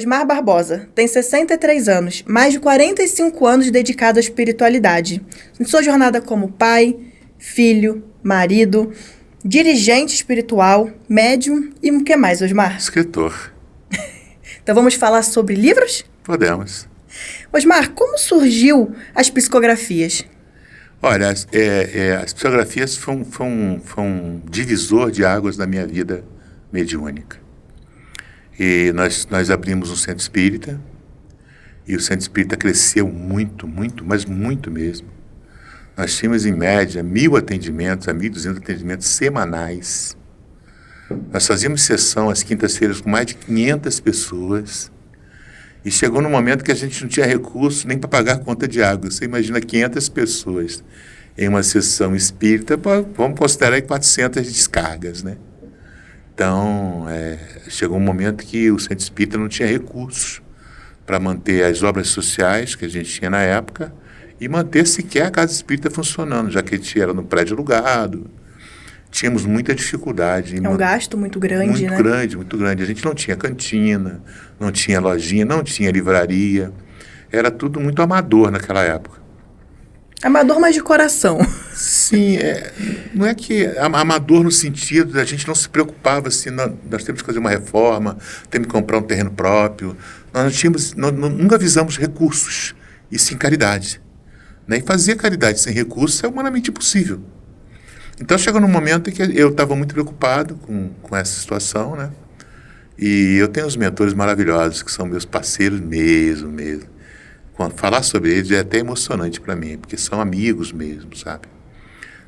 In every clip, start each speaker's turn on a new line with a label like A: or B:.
A: Osmar Barbosa tem 63 anos, mais de 45 anos dedicado à espiritualidade. Em sua jornada como pai, filho, marido, dirigente espiritual, médium e o que mais, Osmar?
B: Escritor.
A: Então vamos falar sobre livros?
B: Podemos.
A: Osmar, como surgiu as psicografias?
B: Olha, as psicografias foi um divisor de águas na minha vida mediúnica. E nós abrimos um centro espírita, e o centro espírita cresceu muito, mas muito mesmo. Nós tínhamos, em média, 1.000 atendimentos, a 1.200 atendimentos semanais. Nós fazíamos sessão às quintas-feiras com mais de 500 pessoas. E chegou num momento que a gente não tinha recurso nem para pagar a conta de água. Você imagina 500 pessoas em uma sessão espírita, vamos considerar aí 400 descargas, né? Então, chegou um momento que o centro espírita não tinha recursos para manter as obras sociais que a gente tinha na época e manter sequer a casa espírita funcionando, já que a gente era no prédio alugado. Tínhamos muita dificuldade.
A: É um gasto muito grande, né?
B: Muito grande. A gente não tinha cantina, não tinha lojinha, não tinha livraria. Era tudo muito amador naquela época.
A: Amador, mas de coração.
B: Sim, não é que amador no sentido da gente não se preocupava assim, nós temos que fazer uma reforma, temos que comprar um terreno próprio. Nós nunca visamos recursos, e sim caridade. Né? E fazer caridade sem recursos é humanamente impossível. Então chegou num momento em que eu estava muito preocupado com essa situação, né? E eu tenho uns mentores maravilhosos, que são meus parceiros mesmo. Falar sobre eles é até emocionante para mim, porque são amigos mesmo, sabe?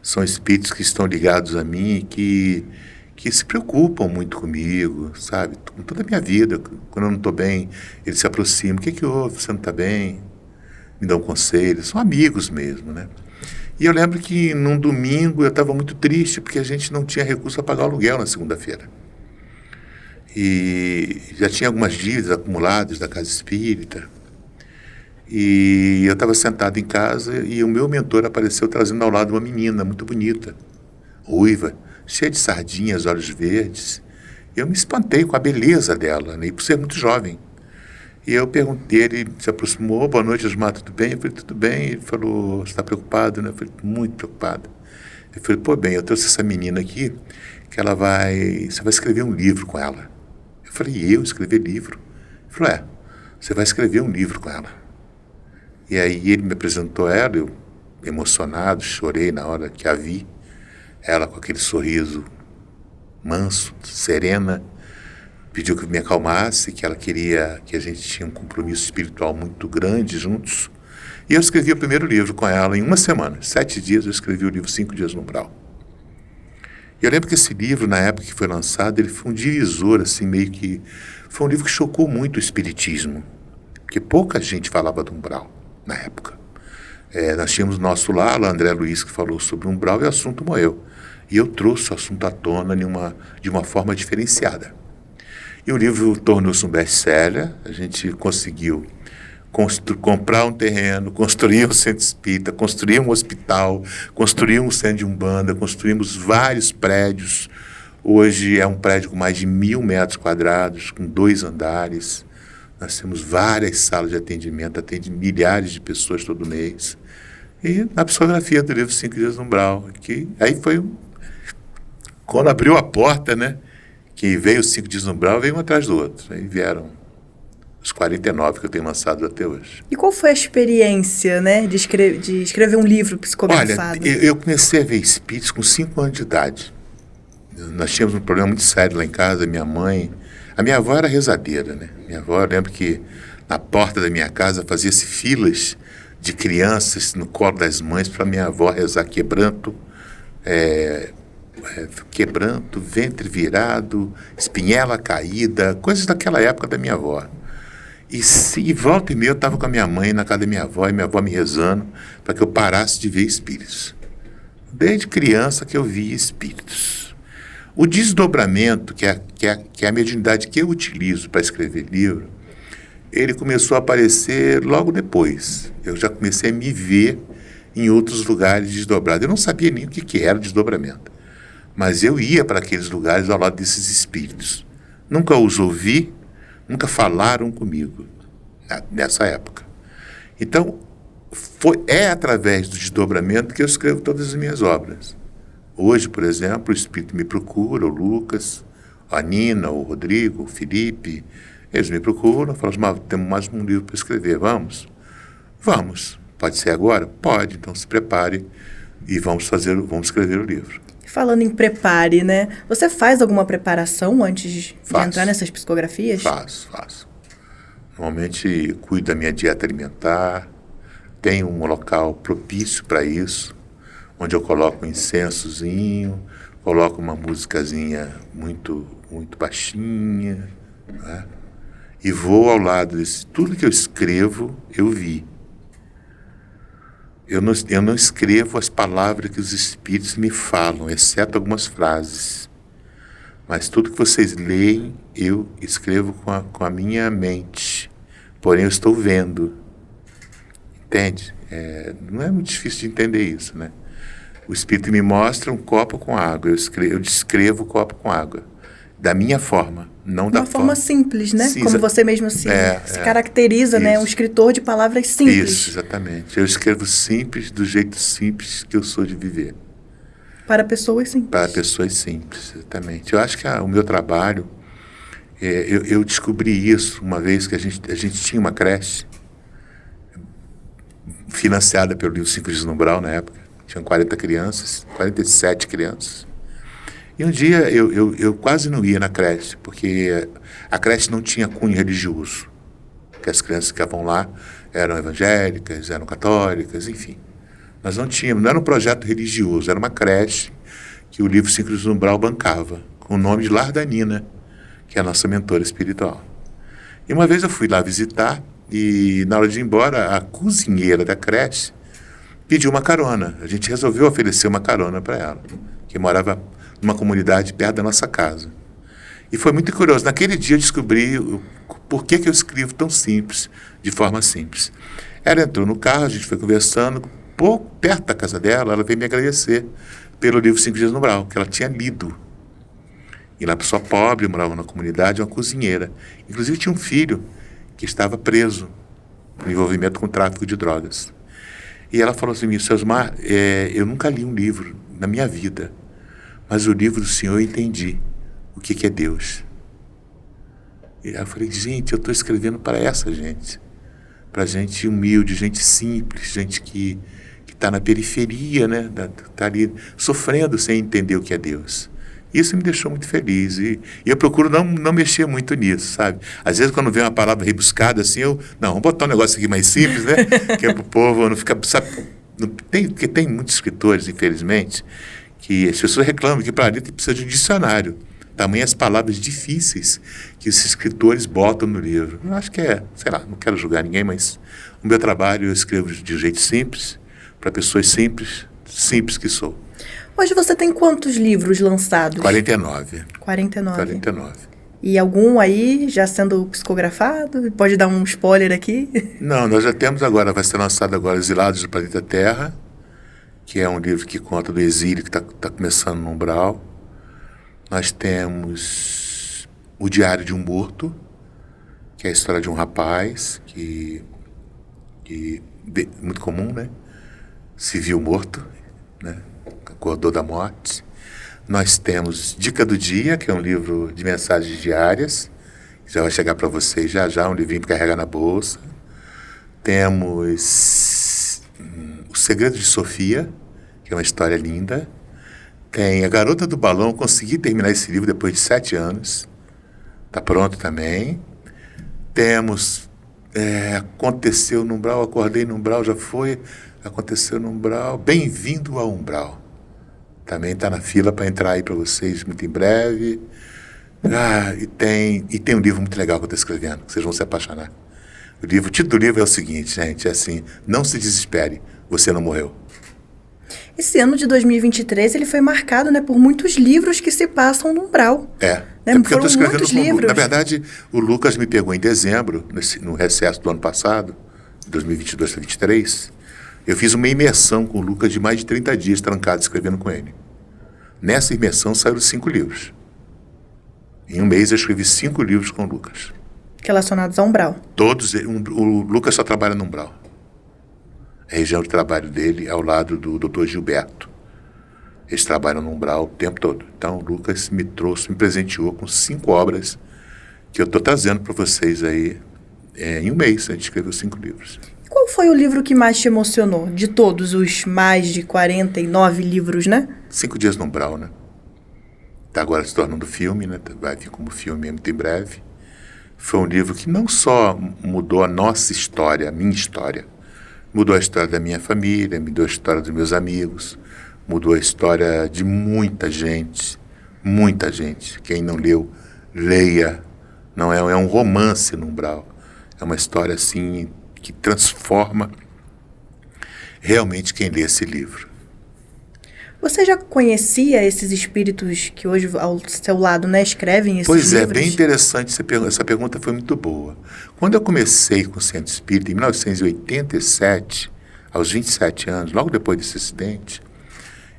B: São espíritos que estão ligados a mim, que se preocupam muito comigo, sabe? Com toda a minha vida. Quando eu não estou bem, eles se aproximam. O que houve? Você não está bem? Me dão conselhos. São amigos mesmo, né? E eu lembro que num domingo eu estava muito triste, porque a gente não tinha recurso para pagar o aluguel na segunda-feira. E já tinha algumas dívidas acumuladas da casa espírita. E eu estava sentado em casa e o meu mentor apareceu trazendo ao lado uma menina muito bonita, ruiva, cheia de sardinhas, olhos verdes. Eu me espantei com a beleza dela, né? E por ser muito jovem. E eu perguntei, ele se aproximou, boa noite, Osmar, tudo bem? Eu falei, tudo bem. Ele falou, você está preocupado, né? Eu falei, muito preocupado. Eu falei, pô, bem, eu trouxe essa menina aqui, que você vai escrever um livro com ela. Eu falei, eu escrever livro? Ele falou, você vai escrever um livro com ela. E aí ele me apresentou ela, eu emocionado, chorei na hora que a vi, ela com aquele sorriso manso, serena, pediu que eu me acalmasse, que ela queria, que a gente tinha um compromisso espiritual muito grande juntos. E eu escrevi o primeiro livro com ela em uma semana, 7 dias eu escrevi o livro 5 Dias no Umbral. E eu lembro que esse livro, na época que foi lançado, ele foi um divisor, assim, meio que... Foi um livro que chocou muito o espiritismo, porque pouca gente falava do umbral na época. Nós tínhamos nosso lá, André Luiz, que falou sobre o umbral e o assunto morreu. E eu trouxe o assunto à tona de uma forma diferenciada. E o livro tornou-se um best-seller, a gente conseguiu comprar um terreno, construir um centro espírita, construir um hospital, construir um centro de umbanda, construímos vários prédios. Hoje é um prédio com mais de 1.000 metros quadrados, com 2 andares. Nós temos várias salas de atendimento, atende milhares de pessoas todo mês. E na psicografia do livro 5 Dias no Umbral, que aí foi quando abriu a porta, né? Que veio os 5 Dias no Umbral, veio um atrás do outro. Aí vieram os 49 que eu tenho lançado até hoje.
A: E qual foi a experiência, né, de escrever um livro psicografado?
B: Olha, eu comecei a ver espíritos com 5 anos de idade. Nós tínhamos um problema muito sério lá em casa, minha mãe... A minha avó era rezadeira, né? Minha avó, eu lembro que na porta da minha casa fazia-se filas de crianças no colo das mães para minha avó rezar quebranto, ventre virado, espinhela caída, coisas daquela época da minha avó. E volta e meia eu estava com a minha mãe na casa da minha avó, e minha avó me rezando para que eu parasse de ver espíritos. Desde criança que eu via espíritos. O desdobramento, que é a mediunidade que eu utilizo para escrever livro, ele começou a aparecer logo depois. Eu já comecei a me ver em outros lugares desdobrados. Eu não sabia nem o que era desdobramento, mas eu ia para aqueles lugares ao lado desses espíritos. Nunca os ouvi, nunca falaram comigo nessa época. Então, é através do desdobramento que eu escrevo todas as minhas obras. Hoje, por exemplo, o Espírito me procura, o Lucas, a Nina, o Rodrigo, o Felipe, eles me procuram, falam, temos mais um livro para escrever, vamos? Vamos. Pode ser agora? Pode, então se prepare e vamos escrever o livro.
A: Falando em prepare, né? Você faz alguma preparação antes de entrar nessas psicografias?
B: Faço. Normalmente cuido da minha dieta alimentar, tenho um local propício para isso, onde eu coloco um incensozinho, coloco uma musicazinha muito, muito baixinha, né? E vou ao lado desse. Tudo que eu escrevo, eu vi. Eu não escrevo as palavras que os espíritos me falam, exceto algumas frases. Mas tudo que vocês leem, eu escrevo com a minha mente. Porém, eu estou vendo. Entende? Não é muito difícil de entender isso, né? O espírito me mostra um copo com água. Eu descrevo o copo com água. Da minha forma, não da
A: forma simples, né?
B: Sim,
A: como você mesmo se caracteriza,
B: isso.
A: né? Um escritor de palavras simples.
B: Isso, exatamente. Eu escrevo simples, do jeito simples que eu sou de viver.
A: Para pessoas simples.
B: Para pessoas simples, exatamente. Eu acho que o meu trabalho, eu descobri isso uma vez que a gente tinha uma creche financiada pelo livro Cinco Dias no Umbral na época. Tinham 47 crianças. E um dia eu quase não ia na creche, porque a creche não tinha cunho religioso. Porque as crianças que estavam lá eram evangélicas, eram católicas, enfim. Nós não tínhamos, não era um projeto religioso, era uma creche que o livro Cinco Dias no Umbral bancava, com o nome de Lar da Nina, que é a nossa mentora espiritual. E uma vez eu fui lá visitar e, na hora de ir embora, a cozinheira da creche pediu uma carona. A gente resolveu oferecer uma carona para ela, que morava numa comunidade perto da nossa casa. E foi muito curioso. Naquele dia eu descobri por que eu escrevo tão simples, de forma simples. Ela entrou no carro, a gente foi conversando, pouco perto da casa dela, ela veio me agradecer pelo livro Cinco Dias no Umbral, que ela tinha lido. E lá, pessoa pobre, morava na comunidade, uma cozinheira. Inclusive tinha um filho que estava preso por envolvimento com tráfico de drogas. E ela falou assim, Seu Osmar, eu nunca li um livro na minha vida, mas o livro do senhor eu entendi o que é Deus. E aí eu falei, gente, eu estou escrevendo para essa gente. Para gente humilde, gente simples, gente que está na periferia, né? Está ali sofrendo sem entender o que é Deus. Isso me deixou muito feliz. E eu procuro não mexer muito nisso, sabe? Às vezes, quando vem uma palavra rebuscada, assim, vamos botar um negócio aqui mais simples, né? Que é para o povo não ficar... Sabe, porque tem muitos escritores, infelizmente, que as pessoas reclamam que para ali precisa de um dicionário. Tamanho as palavras difíceis que esses escritores botam no livro. Eu acho que sei lá, não quero julgar ninguém, mas o meu trabalho eu escrevo de um jeito simples, para pessoas simples que sou.
A: Hoje você tem quantos livros lançados?
B: 49.
A: 49. E algum aí já sendo psicografado? Pode dar um spoiler aqui?
B: Não, nós já temos agora, vai ser lançado agora Exilados do Planeta Terra, que é um livro que conta do exílio que está começando no Umbral. Nós temos O Diário de um Morto, que é a história de um rapaz que muito comum, né? Se viu morto, né? Acordou da morte. Nós temos Dica do Dia, que é um livro de mensagens diárias, que já vai chegar para vocês já, um livrinho para carregar na bolsa. Temos O Segredo de Sofia, que é uma história linda. Tem A Garota do Balão, consegui terminar esse livro depois de 7 anos. Está pronto também. Temos Aconteceu no Umbral, Acordei no Umbral, já foi. Aconteceu no Umbral. Bem-vindo ao Umbral. Também está na fila para entrar aí para vocês muito em breve. E tem um livro muito legal que eu estou escrevendo, que vocês vão se apaixonar. O título do livro é o seguinte, gente, é assim, não se desespere, você não morreu.
A: Esse ano de 2023, ele foi marcado, né, por muitos livros que se passam no Umbral.
B: Né?
A: Porque eu estou escrevendo livros.
B: Na verdade, o Lucas me pegou em dezembro, no recesso do ano passado, 2022 para 2023. Eu fiz uma imersão com o Lucas de mais de 30 dias trancado escrevendo com ele. Nessa imersão saíram 5 livros. Em um mês eu escrevi 5 livros com o Lucas.
A: Relacionados a umbral.
B: Todos, o Lucas só trabalha no umbral. A região de trabalho dele é ao lado do Dr. Gilberto. Eles trabalham no umbral o tempo todo. Então, o Lucas me presenteou com 5 obras que eu estou trazendo para vocês aí. Em um mês, a gente escreveu 5 livros.
A: Qual foi o livro que mais te emocionou? De todos os mais de 49 livros, né?
B: 5 Dias no Umbral, né? Está agora se tornando filme, né? Vai vir como filme muito em breve. Foi um livro que não só mudou a nossa história, a minha história, mudou a história da minha família, mudou a história dos meus amigos, mudou a história de muita gente. Muita gente. Quem não leu, leia. Não é um romance no umbral. É uma história, assim, que transforma realmente quem lê esse livro.
A: Você já conhecia esses espíritos que hoje ao seu lado, né, escrevem esses livros?
B: Pois é, bem interessante essa pergunta foi muito boa. Quando eu comecei com o Centro Espírita, em 1987, aos 27 anos, logo depois desse acidente,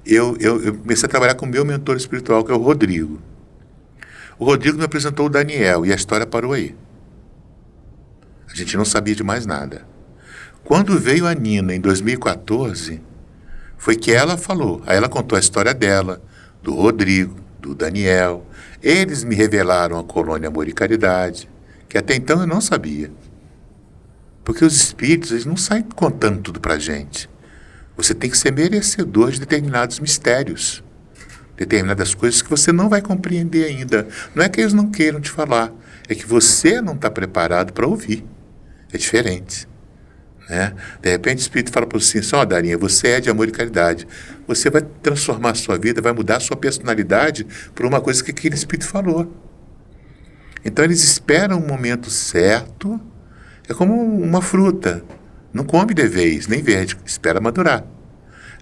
B: eu comecei a trabalhar com o meu mentor espiritual, que é o Rodrigo. O Rodrigo me apresentou o Daniel e a história parou aí. A gente não sabia de mais nada. Quando veio a Nina, em 2014, foi que ela falou. Aí ela contou a história dela, do Rodrigo, do Daniel. Eles me revelaram a colônia Amor e Caridade, que até então eu não sabia. Porque os espíritos, eles não saem contando tudo pra gente. Você tem que ser merecedor de determinados mistérios, determinadas coisas que você não vai compreender ainda. Não é que eles não queiram te falar, é que você não está preparado para ouvir. É diferente. Né? De repente o Espírito fala para você assim, ó, Darinha, você é de amor e caridade. Você vai transformar a sua vida, vai mudar a sua personalidade por uma coisa que aquele Espírito falou. Então eles esperam o momento certo, é como uma fruta. Não come de vez, nem verde, espera madurar.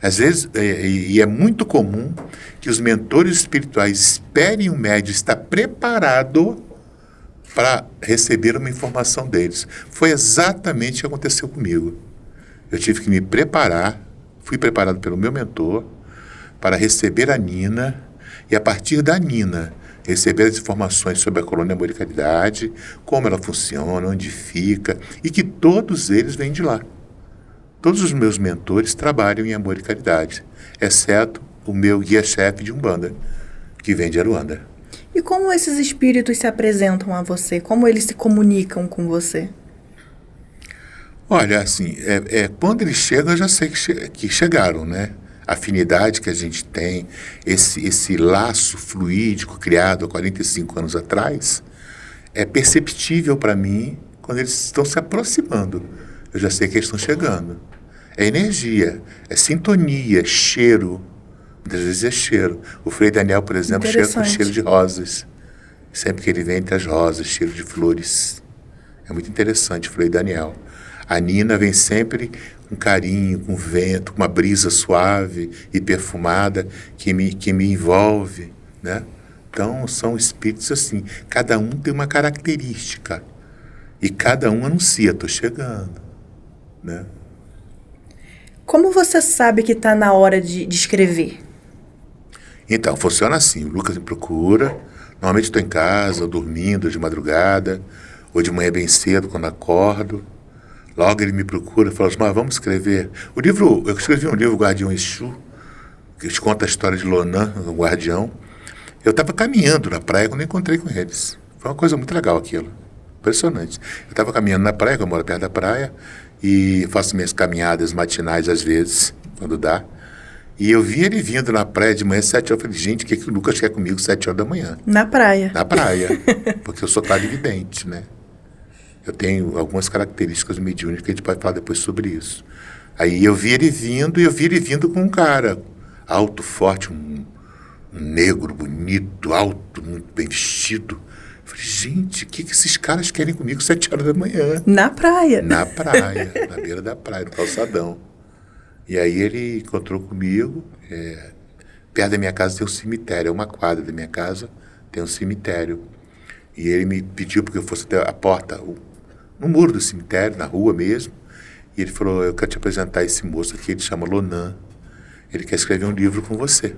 B: Às vezes, e é muito comum que os mentores espirituais esperem o médium estar preparado para receber uma informação deles. Foi exatamente o que aconteceu comigo. Eu tive que me preparar, fui preparado pelo meu mentor para receber a Nina e a partir da Nina receber as informações sobre a colônia Amor e Caridade, como ela funciona, onde fica e que todos eles vêm de lá. Todos os meus mentores trabalham em Amor e Caridade, exceto o meu guia-chefe de Umbanda, que vem de Aruanda.
A: E como esses espíritos se apresentam a você? Como eles se comunicam com você?
B: Olha, assim, quando eles chegam, eu já sei que chegaram, né? A afinidade que a gente tem, esse laço fluídico criado há 45 anos atrás, é perceptível para mim quando eles estão se aproximando. Eu já sei que eles estão chegando. É energia, é sintonia, cheiro. Muitas vezes é cheiro. O Frei Daniel, por exemplo, chega com cheiro de rosas. Sempre que ele vem entre as rosas, cheiro de flores. É muito interessante o Frei Daniel. A Nina vem sempre com carinho, com vento, com uma brisa suave e perfumada que me envolve, né? Então, são espíritos assim. Cada um tem uma característica. E cada um anuncia, estou chegando, né?
A: Como você sabe que está na hora de escrever?
B: Então, funciona assim, o Lucas me procura, normalmente estou em casa, dormindo de madrugada, ou de manhã bem cedo, quando acordo. Logo ele me procura e fala assim, mas vamos escrever. Eu escrevi um livro, Guardião Exu, que te conta a história de Lonan, o guardião. Eu estava caminhando na praia quando encontrei com eles. Foi uma coisa muito legal aquilo, impressionante. Eu estava caminhando na praia, que eu moro perto da praia, e faço minhas caminhadas matinais às vezes, quando dá. E eu vi ele vindo na praia de manhã, 7 horas. Eu falei, gente, o que o Lucas quer comigo 7 horas da manhã?
A: Na praia.
B: Na praia, porque eu sou clarividente, né? Eu tenho algumas características mediúnicas que a gente pode falar depois sobre isso. Aí eu vi ele vindo com um cara alto, forte, um negro, bonito, alto, muito bem vestido. Eu falei, gente, o que esses caras querem comigo 7 horas da manhã?
A: Na praia.
B: Na praia, na beira da praia, no calçadão. E aí ele encontrou comigo, perto da minha casa tem um cemitério, é uma quadra da minha casa, tem um cemitério. E ele me pediu porque eu fosse até a porta, no muro do cemitério, na rua mesmo. E ele falou, eu quero te apresentar esse moço aqui, ele chama Lonan. Ele quer escrever um livro com você.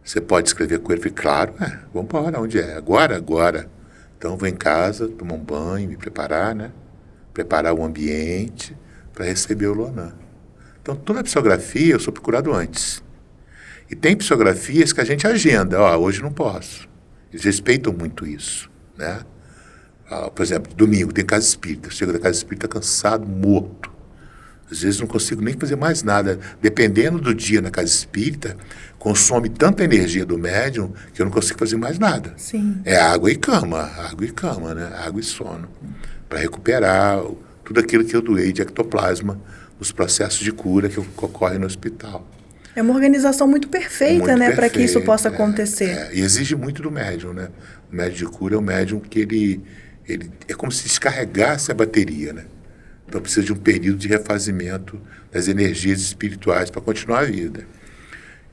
B: Você pode escrever com ele? Eu falei, claro, vamos embora, onde é? Agora. Então eu vou em casa, tomar um banho, me preparar, né? Preparar o ambiente para receber o Lonan. Então toda a psicografia eu sou procurado antes. E tem psicografias que a gente agenda. Hoje não posso. Eles respeitam muito isso, né? Por exemplo, domingo tem casa espírita. Chego da casa espírita cansado, morto. Às vezes não consigo nem fazer mais nada. Dependendo do dia na casa espírita, consome tanta energia do médium que eu não consigo fazer mais nada.
A: Sim.
B: É água e cama, né? Água e sono. Para recuperar tudo aquilo que eu doei de ectoplasma nos processos de cura que ocorrem no hospital.
A: É uma organização muito perfeita, né, para que isso possa acontecer.
B: E exige muito do médium, né? O médium de cura é um médium que ele é como se descarregasse a bateria, né? Então precisa de um período de refazimento das energias espirituais para continuar a vida.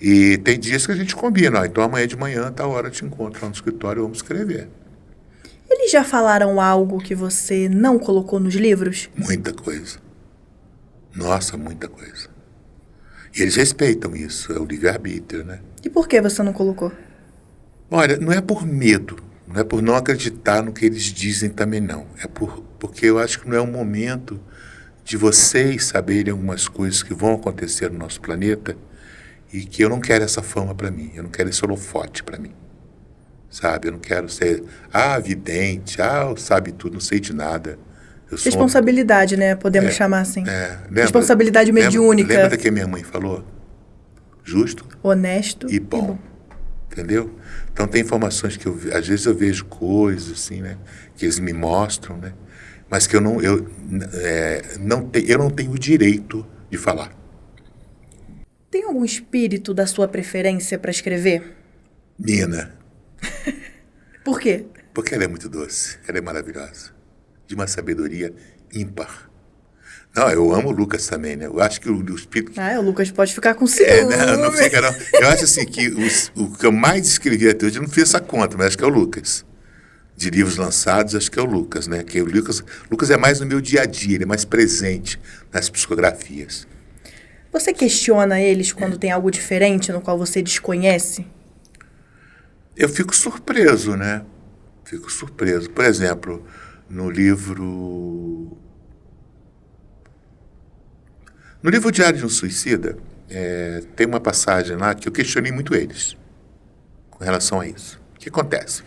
B: E tem dias que a gente combina, então amanhã de manhã, tá a hora de te encontro lá no escritório, vamos escrever.
A: Eles já falaram algo que você não colocou nos livros?
B: Muita coisa. Nossa, muita coisa. E eles respeitam isso, é o livre-arbítrio, né?
A: E por que você não colocou?
B: Olha, não é por medo, não é por não acreditar no que eles dizem também não. É porque eu acho que não é o momento de vocês saberem algumas coisas que vão acontecer no nosso planeta e que eu não quero essa fama para mim, eu não quero esse holofote para mim. Sabe, eu não quero ser, vidente, sabe tudo, não sei de nada.
A: Responsabilidade, né? Podemos chamar assim. Responsabilidade mediúnica.
B: Lembra do que minha mãe falou? Justo.
A: Honesto
B: e bom. Entendeu? Então tem informações que às vezes eu vejo coisas assim, né? Que eles me mostram, né? Mas que eu não tenho o direito de falar.
A: Tem algum espírito da sua preferência para escrever?
B: Nina.
A: Por quê?
B: Porque ela é muito doce, ela é maravilhosa. De uma sabedoria ímpar. Não, eu amo o Lucas também, né? Eu acho que o espírito...
A: o Lucas pode ficar com ciúme.
B: Não fica não. Eu acho assim que o que eu mais escrevi até hoje, eu não fiz essa conta, mas acho que é o Lucas. De livros lançados, acho que é o Lucas, né? Que o Lucas é mais no meu dia a dia, ele é mais presente nas psicografias.
A: Você questiona eles quando tem algo diferente no qual você desconhece?
B: Eu fico surpreso, né? Fico surpreso. Por exemplo, no livro Diário de um Suicida, tem uma passagem lá que eu questionei muito eles com relação a isso. O que acontece?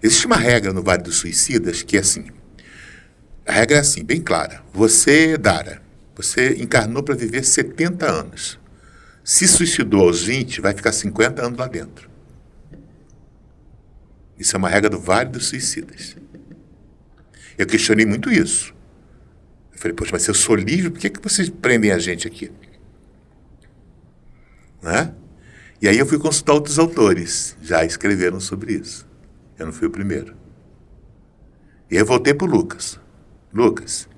B: Existe uma regra no Vale dos Suicidas que é assim. A regra é assim, bem clara. Você, Dara, você encarnou para viver 70 anos. Se suicidou aos 20, vai ficar 50 anos lá dentro. Isso é uma regra do Vale dos Suicidas. Eu questionei muito isso. Eu falei, poxa, mas se eu sou livre, por que vocês prendem a gente aqui? Né? E aí eu fui consultar outros autores, já escreveram sobre isso. Eu não fui o primeiro. E aí eu voltei para o Lucas. Lucas,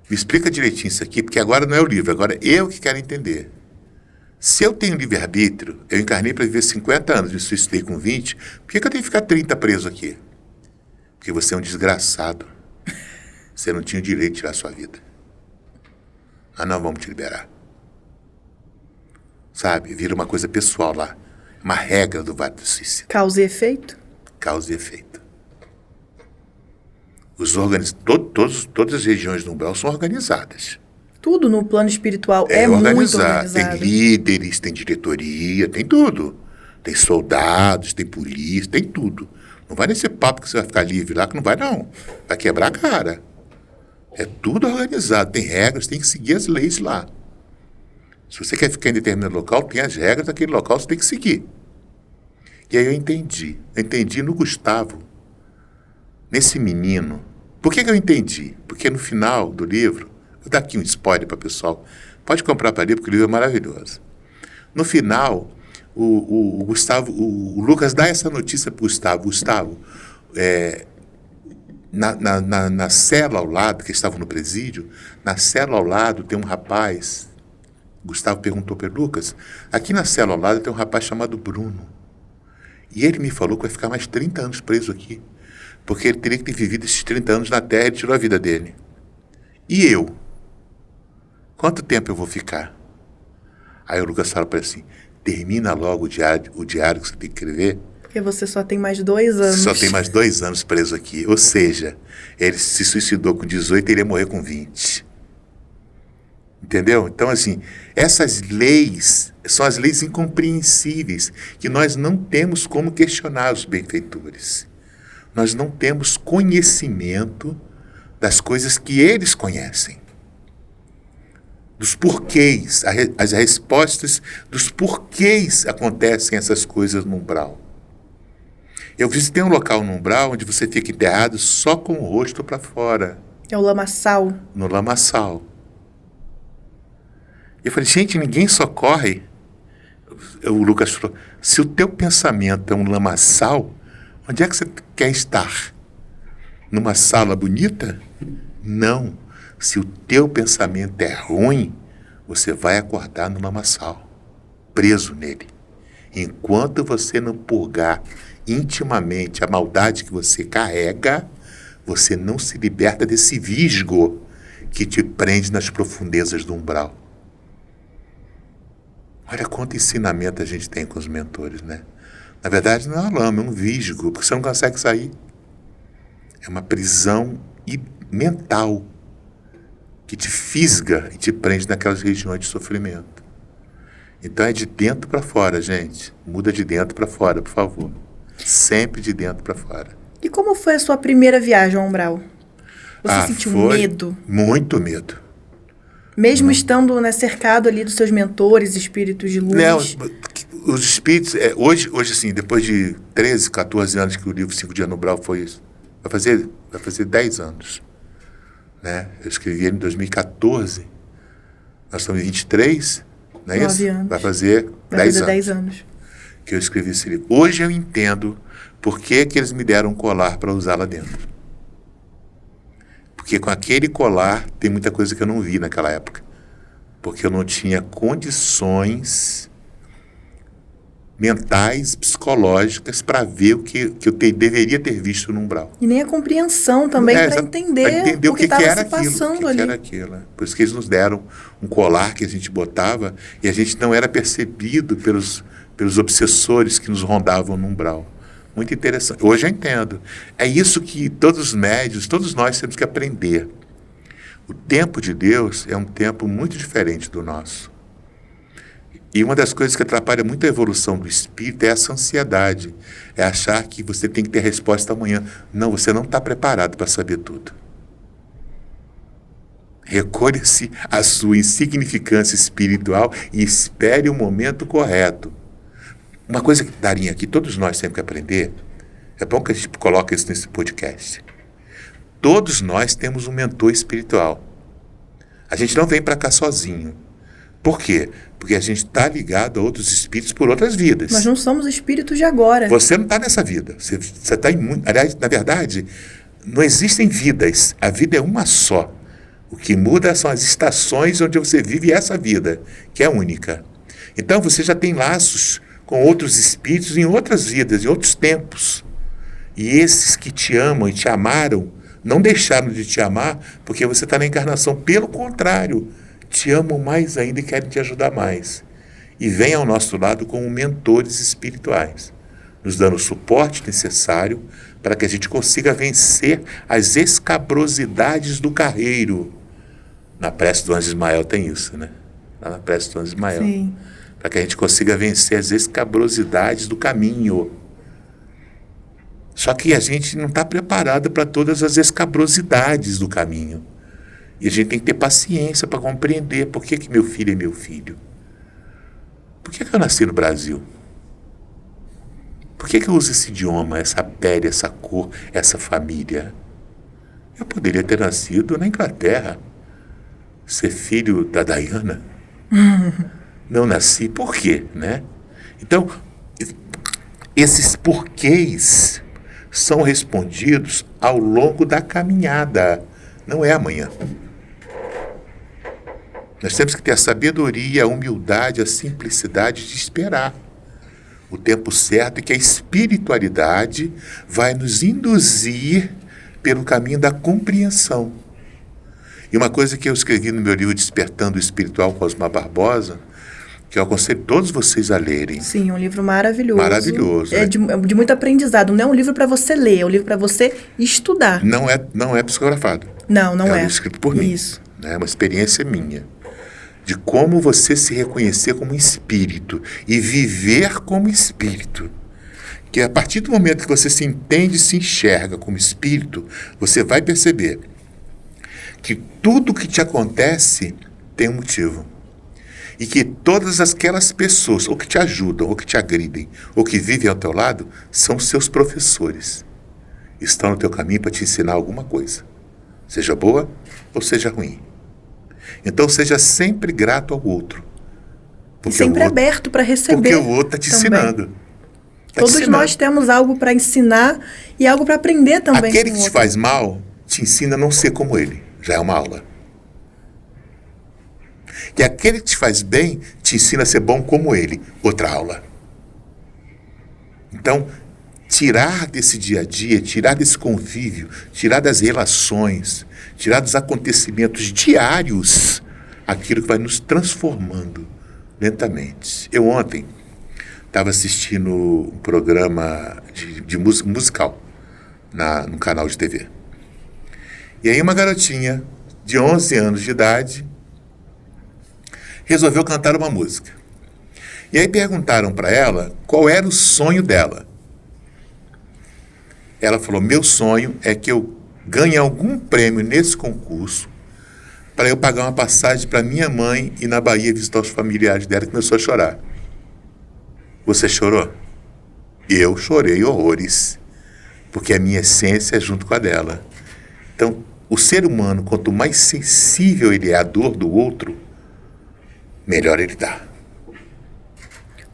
B: me explica direitinho isso aqui, porque agora não é o livro, agora eu que quero entender. Se eu tenho livre-arbítrio, eu encarnei para viver 50 anos, me suicidei com 20, por que eu tenho que ficar 30 preso aqui? Porque você é um desgraçado. Você não tinha o direito de tirar a sua vida. Não, vamos te liberar. Sabe, vira uma coisa pessoal lá. Uma regra do Vale do Suicídio.
A: Causa e efeito?
B: Causa e efeito. Todas as regiões do umbral são organizadas.
A: Tudo no plano espiritual é muito organizado.
B: Tem líderes, tem diretoria, tem tudo. Tem soldados, tem polícia, tem tudo. Não vai nesse papo que você vai ficar livre lá, que não vai não. Vai quebrar a cara. É tudo organizado, tem regras, tem que seguir as leis lá. Se você quer ficar em determinado local, tem as regras daquele local, você tem que seguir. E aí eu entendi no Gustavo, nesse menino. Por que eu entendi? Porque no final do livro, vou dar aqui um spoiler para o pessoal, pode comprar para ler, porque o livro é maravilhoso. No final, o Lucas dá essa notícia para o Gustavo. Gustavo, na cela ao lado, que estavam no presídio, na cela ao lado tem um rapaz. Gustavo perguntou para Lucas, aqui na cela ao lado tem um rapaz chamado Bruno. E ele me falou que vai ficar mais 30 anos preso aqui, porque ele teria que ter vivido esses 30 anos na Terra e tirou a vida dele. E eu? Quanto tempo eu vou ficar? Aí o Lucas fala para ele assim, termina logo o diário que você tem que escrever,
A: Porque você só tem mais 2 anos.
B: Só tem mais 2 anos preso aqui. Ou seja, ele se suicidou com 18 e ele ia morrer com 20. Entendeu? Então, assim, essas leis são as leis incompreensíveis que nós não temos como questionar os benfeitores. Nós não temos conhecimento das coisas que eles conhecem. Dos porquês, as respostas dos porquês acontecem essas coisas no umbral. Eu visitei um local no umbral onde você fica enterrado só com o rosto para fora.
A: É o lamaçal.
B: No lamaçal. Eu falei, gente, ninguém socorre. O Lucas falou, se o teu pensamento é um lamaçal, onde é que você quer estar? Numa sala bonita? Não. Se o teu pensamento é ruim, você vai acordar no lamaçal, preso nele. Enquanto você não purgar intimamente a maldade que você carrega, você não se liberta desse visgo que te prende nas profundezas do umbral. Olha quanto ensinamento a gente tem com os mentores, né? Na verdade, não é uma lama, é um visgo, porque você não consegue sair. É uma prisão mental que te fisga e te prende naquelas regiões de sofrimento. Então é de dentro para fora, gente. Muda de dentro para fora, por favor. Sempre de dentro para fora.
A: E como foi a sua primeira viagem ao umbral? Você sentiu medo?
B: Muito medo.
A: Mesmo estando, né, cercado ali dos seus mentores, espíritos de luz?
B: Não, os espíritos, hoje assim, depois de 13, 14 anos que o livro 5 Dias no Umbral foi isso, vai fazer 10 anos. Né? Eu escrevi ele em 2014, nós estamos em 23, não é
A: 9
B: isso?
A: anos.
B: Vai fazer 10 anos que eu escrevi esse livro. Hoje eu entendo por que eles me deram um colar para usar lá dentro. Porque com aquele colar tem muita coisa que eu não vi naquela época. Porque eu não tinha condições mentais, psicológicas, para ver o que eu deveria ter visto no umbral.
A: E nem a compreensão também para entender
B: o que
A: estava
B: era
A: se passando ali.
B: era aquilo. Por isso que eles nos deram um colar que a gente botava e a gente não era percebido pelos obsessores que nos rondavam no umbral. Muito interessante. Hoje eu entendo. É isso que todos os médiuns, todos nós temos que aprender. O tempo de Deus é um tempo muito diferente do nosso. E uma das coisas que atrapalha muito a evolução do espírito é essa ansiedade. É achar que você tem que ter resposta amanhã. Não, você não está preparado para saber tudo. Recolha-se à sua insignificância espiritual e espere o momento correto. Uma coisa, Darinha, que todos nós temos que aprender, é bom que a gente coloque isso nesse podcast. Todos nós temos um mentor espiritual. A gente não vem para cá sozinho. Por quê? Porque a gente está ligado a outros espíritos por outras vidas.
A: Nós não somos espíritos de agora.
B: Você não está nessa vida. Você está em... Aliás, na verdade, não existem vidas. A vida é uma só. O que muda são as estações onde você vive essa vida, que é única. Então, você já tem laços com outros espíritos em outras vidas, em outros tempos. E esses que te amam e te amaram, não deixaram de te amar porque você está na encarnação. Pelo contrário, te amam mais ainda e querem te ajudar mais. E vêm ao nosso lado como mentores espirituais, nos dando o suporte necessário para que a gente consiga vencer as escabrosidades do carreiro. Na prece do Anjo Ismael tem isso, né? Lá na prece do Anjo Ismael.
A: Sim.
B: Para que a gente consiga vencer as escabrosidades do caminho. Só que a gente não está preparado para todas as escabrosidades do caminho. E a gente tem que ter paciência para compreender por que meu filho é meu filho. Por que eu nasci no Brasil? Por que eu uso esse idioma, essa pele, essa cor, essa família? Eu poderia ter nascido na Inglaterra, ser filho da Diana. Não nasci, por quê, né? Então, esses porquês são respondidos ao longo da caminhada, não é amanhã. Nós temos que ter a sabedoria, a humildade, a simplicidade de esperar o tempo certo e que a espiritualidade vai nos induzir pelo caminho da compreensão. E uma coisa que eu escrevi no meu livro Despertando o Espiritual com Osmar Barbosa, que eu aconselho todos vocês a lerem.
A: Sim, um livro maravilhoso.
B: Maravilhoso.
A: É de muito aprendizado. Não é um livro para você ler, é um livro para você estudar.
B: Não é psicografado.
A: Não é.
B: É um livro escrito por mim.
A: Isso.
B: É uma experiência minha. De como você se reconhecer como espírito e viver como espírito. Que a partir do momento que você se entende e se enxerga como espírito, você vai perceber que tudo que te acontece tem um motivo. E que todas aquelas pessoas, ou que te ajudam, ou que te agridem, ou que vivem ao teu lado, são seus professores. Estão no teu caminho para te ensinar alguma coisa. Seja boa ou seja ruim. Então seja sempre grato ao outro.
A: E sempre aberto para receber.
B: Porque o outro está te ensinando.
A: Todos nós temos algo para ensinar e algo para aprender também.
B: Aquele que te faz mal, te ensina a não ser como ele. Já é uma aula. E aquele que te faz bem, te ensina a ser bom como ele. Outra aula. Então, tirar desse dia a dia, tirar desse convívio, tirar das relações, tirar dos acontecimentos diários, aquilo que vai nos transformando lentamente. Eu ontem estava assistindo um programa de música musical no canal de TV. E aí uma garotinha de 11 anos de idade resolveu cantar uma música. E aí perguntaram para ela qual era o sonho dela. Ela falou, meu sonho é que eu ganhe algum prêmio nesse concurso para eu pagar uma passagem para minha mãe ir na Bahia visitar os familiares dela, que começou a chorar. Você chorou? Eu chorei horrores, porque a minha essência é junto com a dela. Então, o ser humano, quanto mais sensível ele é à dor do outro, melhor ele dá.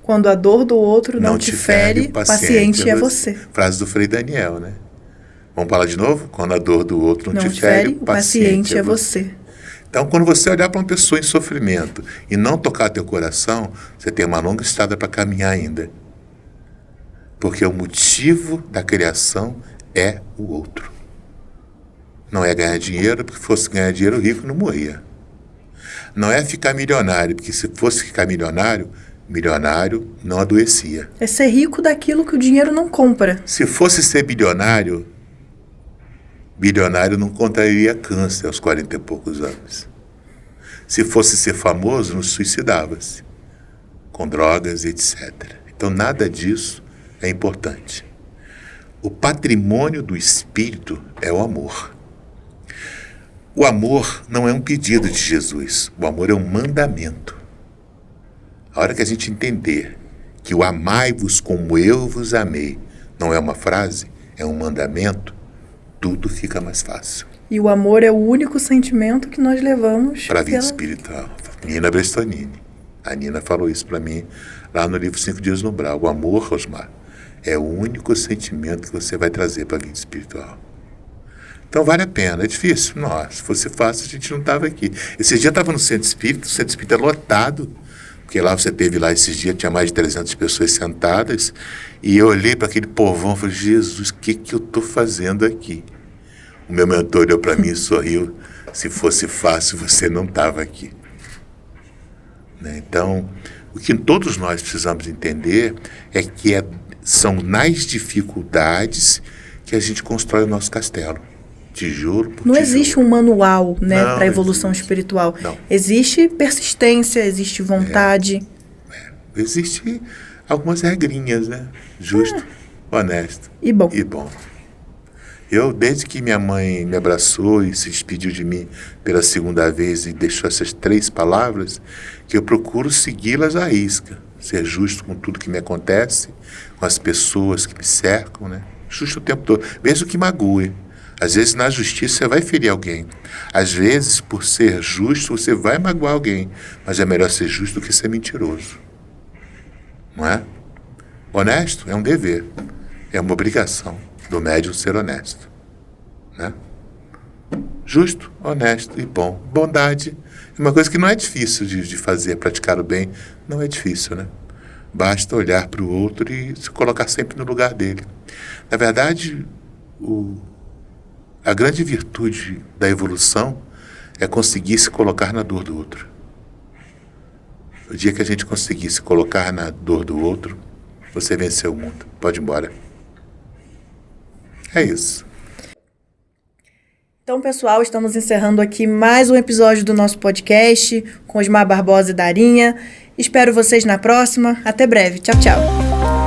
A: Quando a dor do outro não te fere, paciente é você.
B: Frase do Frei Daniel, né? Vamos falar de novo? Quando a dor do outro não te fere, paciente é você. Então, quando você olhar para uma pessoa em sofrimento e não tocar teu coração, você tem uma longa estrada para caminhar ainda. Porque o motivo da criação é o outro. Não é ganhar dinheiro, porque se fosse ganhar dinheiro, o rico não morria. Não é ficar milionário, porque se fosse ficar milionário não adoecia.
A: É ser rico daquilo que o dinheiro não compra.
B: Se fosse ser bilionário não contrairia câncer aos 40 e poucos anos. Se fosse ser famoso, não suicidava-se, com drogas, etc. Então, nada disso é importante. O patrimônio do espírito é o amor. O amor não é um pedido de Jesus. O amor é um mandamento. A hora que a gente entender que o amai-vos como eu vos amei não é uma frase, é um mandamento, tudo fica mais fácil.
A: E o amor é o único sentimento que nós levamos
B: para a vida espiritual. Nina Brestonini. A Nina falou isso para mim lá no livro 5 Dias no Umbral. O amor, Rosmar, é o único sentimento que você vai trazer para a vida espiritual. Então vale a pena. É difícil? Nossa, se fosse fácil a gente não estava aqui. Esse dia eu estava no centro espírita, o centro espírita é lotado, porque lá você teve lá esses dias, tinha mais de 300 pessoas sentadas, e eu olhei para aquele povão e falei, Jesus, o que eu estou fazendo aqui? O meu mentor olhou para mim e sorriu, se fosse fácil você não estava aqui. Né? Então, o que todos nós precisamos entender é que são nas dificuldades que a gente constrói o nosso castelo. Tijolo por
A: não
B: tijolo.
A: Existe um manual, né, para a evolução espiritual.
B: Não.
A: Existe persistência, existe vontade.
B: Existe algumas regrinhas, né? Justo, honesto
A: e bom.
B: Eu, desde que minha mãe me abraçou e se despediu de mim pela segunda vez e deixou essas 3 palavras, que eu procuro segui-las à risca. Ser justo com tudo que me acontece, com as pessoas que me cercam, né? Justo o tempo todo, mesmo que magoe. Às vezes, na justiça, você vai ferir alguém. Às vezes, por ser justo, você vai magoar alguém. Mas é melhor ser justo do que ser mentiroso. Não é? Honesto é um dever. É uma obrigação do médium ser honesto. Né? Justo, honesto e bom. Bondade é uma coisa que não é difícil de fazer, praticar o bem. Não é difícil, né? Basta olhar para o outro e se colocar sempre no lugar dele. Na verdade, a grande virtude da evolução é conseguir se colocar na dor do outro. O dia que a gente conseguir se colocar na dor do outro, você venceu o mundo. Pode ir embora. É isso.
A: Então, pessoal, estamos encerrando aqui mais um episódio do nosso podcast com Osmar Barbosa e Darinha. Espero vocês na próxima. Até breve. Tchau, tchau.